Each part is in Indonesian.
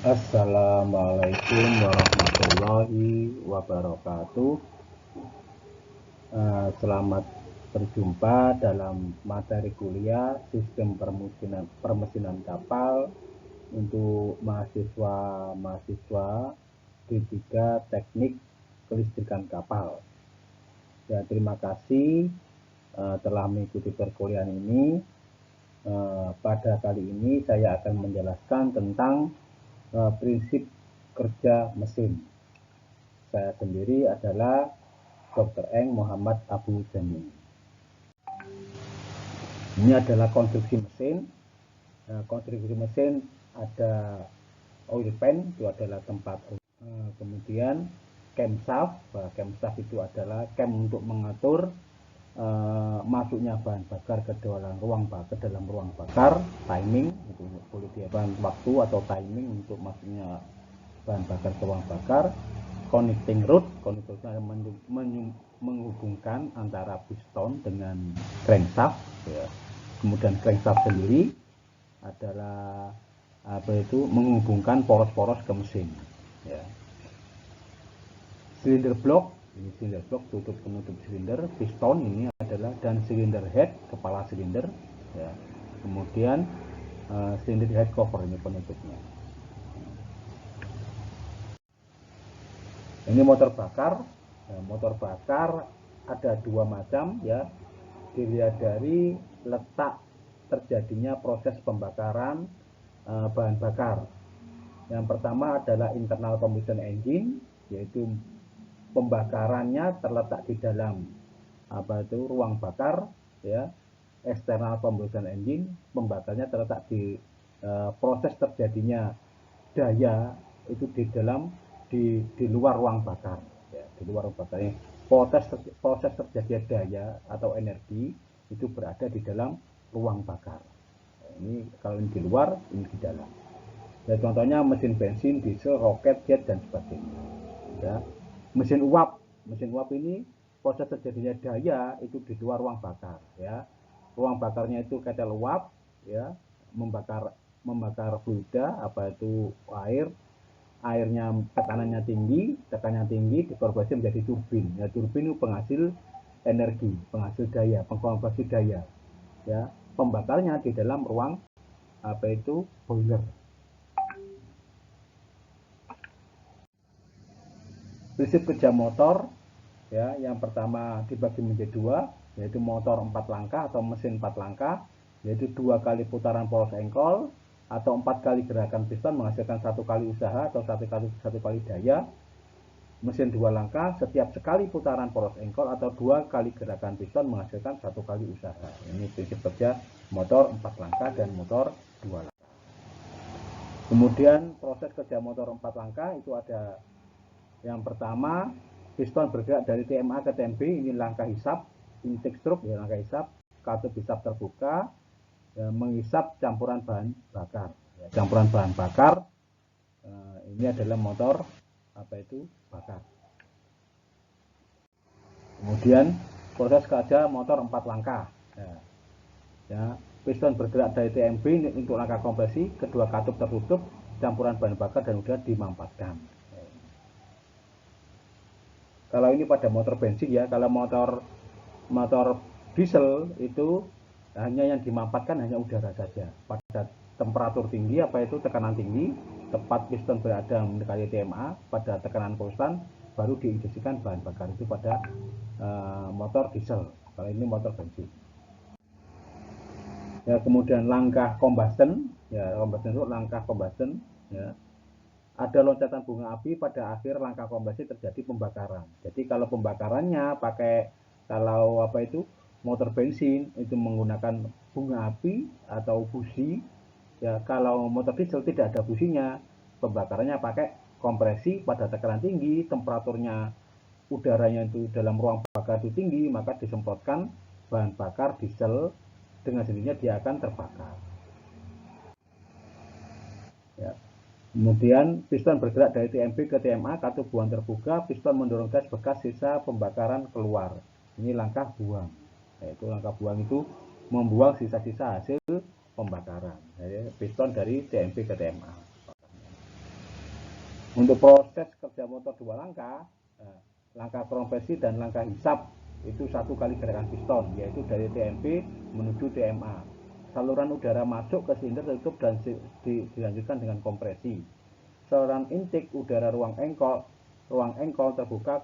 Assalamualaikum warahmatullahi wabarakatuh. Selamat berjumpa dalam materi kuliah Sistem Permesinan Kapal untuk mahasiswa D3 Teknik Kelistrikan Kapal. Ya, terima kasih telah mengikuti perkuliahan ini. Pada kali ini saya akan menjelaskan tentang prinsip kerja mesin. Saya sendiri adalah Dr. Eng Muhammad Abu Jami. Ini adalah konstruksi mesin. Konstruksi mesin ada oil pan, itu adalah tempat. Kemudian camshaft. Camshaft itu adalah cam untuk mengatur masuknya bahan bakar ke dalam ruang bakar. Timing itu boleh diapakan waktu atau timing untuk masuknya bahan bakar ke ruang bakar. Connecting rod menghubungkan antara piston dengan crankshaft, ya. Kemudian crankshaft sendiri adalah menghubungkan poros-poros ke mesin, ya. Silinder block, ini silinder block tutup penutup silinder. Piston ini adalah dan silinder head, kepala silinder, ya. Kemudian silinder head cover, ini penutupnya. Ini motor bakar. Motor bakar ada dua macam, ya. Dilihat dari letak terjadinya proses pembakaran bahan bakar. Yang pertama adalah internal combustion engine, yaitu pembakarannya terletak di dalam ruang bakar, ya. External combustion engine, pembakarnya terletak di proses terjadinya daya itu di luar ruang bakar, ya, di luar ruang bakar. Proses terjadinya daya atau energi itu berada di dalam ruang bakar. Ini kalau ini di luar, ini di dalam. Ya, contohnya mesin bensin, diesel, roket, jet dan sebagainya. Ya. Mesin uap ini proses terjadinya daya itu di luar ruang bakar, ya. Ruang bakarnya itu ketel uap, ya, membakar fluida, airnya tekanannya tinggi dikonversi menjadi turbin. Ya, turbin itu penghasil energi, penghasil daya, pengkonversi daya, ya. Pembakarnya di dalam ruang boiler. Prinsip kerja motor, ya, yang pertama dibagi menjadi dua, yaitu motor 4 langkah atau mesin 4 langkah, yaitu 2 kali putaran poros engkol atau 4 kali gerakan piston menghasilkan 1 kali usaha atau 1 kali daya. Mesin 2 langkah, setiap sekali putaran poros engkol atau 2 kali gerakan piston menghasilkan 1 kali usaha. Ini prinsip kerja motor 4 langkah dan motor 2 langkah. Kemudian proses kerja motor 4 langkah itu ada yang pertama, piston bergerak dari TMA ke TMB, ini langkah hisap, intake stroke, ya, langkah hisap, katup hisap terbuka, ya, menghisap campuran bahan bakar. Ya, campuran bahan bakar, ini adalah motor bakar. Kemudian proses kerja motor 4 langkah. Ya, piston bergerak dari TMB untuk langkah kompresi, kedua katup tertutup, campuran bahan bakar dan udara dimampatkan. Kalau ini pada motor bensin, ya. Kalau motor diesel itu hanya yang dimampatkan hanya udara saja. Pada temperatur tinggi tekanan tinggi, tepat piston berada mendekati TMA, pada tekanan konstan baru diinjeksikan bahan bakar, itu pada motor diesel. Kalau ini motor bensin. Ya, kemudian langkah combustion, ya, langkah combustion, ya. Ada loncatan bunga api pada akhir langkah kompresi terjadi pembakaran. Jadi kalau pembakarannya motor bensin itu menggunakan bunga api atau busi, ya. Kalau motor diesel tidak ada businya, pembakarannya pakai kompresi pada tekanan tinggi, temperaturnya udaranya itu dalam ruang bakar itu tinggi, maka disemprotkan bahan bakar diesel, dengan sendirinya dia akan terbakar. Ya. Kemudian piston bergerak dari TMB ke TMA, katup buang terbuka, piston mendorong gas bekas sisa pembakaran keluar. Ini langkah buang. Yaitu langkah buang itu membuang sisa-sisa hasil pembakaran. Jadi piston dari TMB ke TMA. Untuk proses kerja motor dua langkah, langkah kompresi dan langkah hisap itu satu kali gerakan piston, yaitu dari TMP menuju TMA. Saluran udara masuk ke silinder tertutup dan dilanjutkan dengan kompresi. Saluran intake udara ruang engkol terbuka,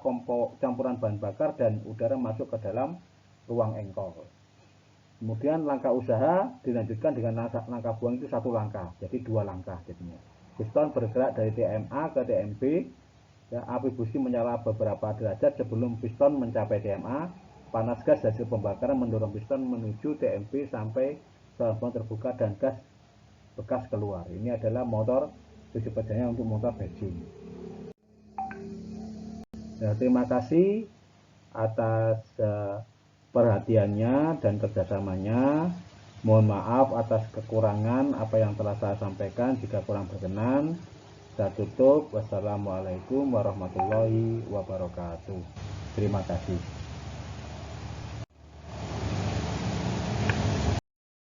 campuran bahan bakar dan udara masuk ke dalam ruang engkol. Kemudian langkah usaha dilanjutkan dengan langkah buang itu satu langkah, jadi dua langkah jadinya. Piston bergerak dari TMA ke TMB. Ya, api busi menyala beberapa derajat sebelum piston mencapai TMA. Panas gas hasil pembakaran mendorong piston menuju TMB sampai saluran terbuka dan gas bekas keluar. Ini adalah motor tujuh pedanya untuk motor bensin. Ya, terima kasih atas perhatiannya dan kerjasamanya. Mohon maaf atas kekurangan apa yang telah saya sampaikan. Jika kurang berkenan, saya tutup. Wassalamualaikum warahmatullahi wabarakatuh. Terima kasih.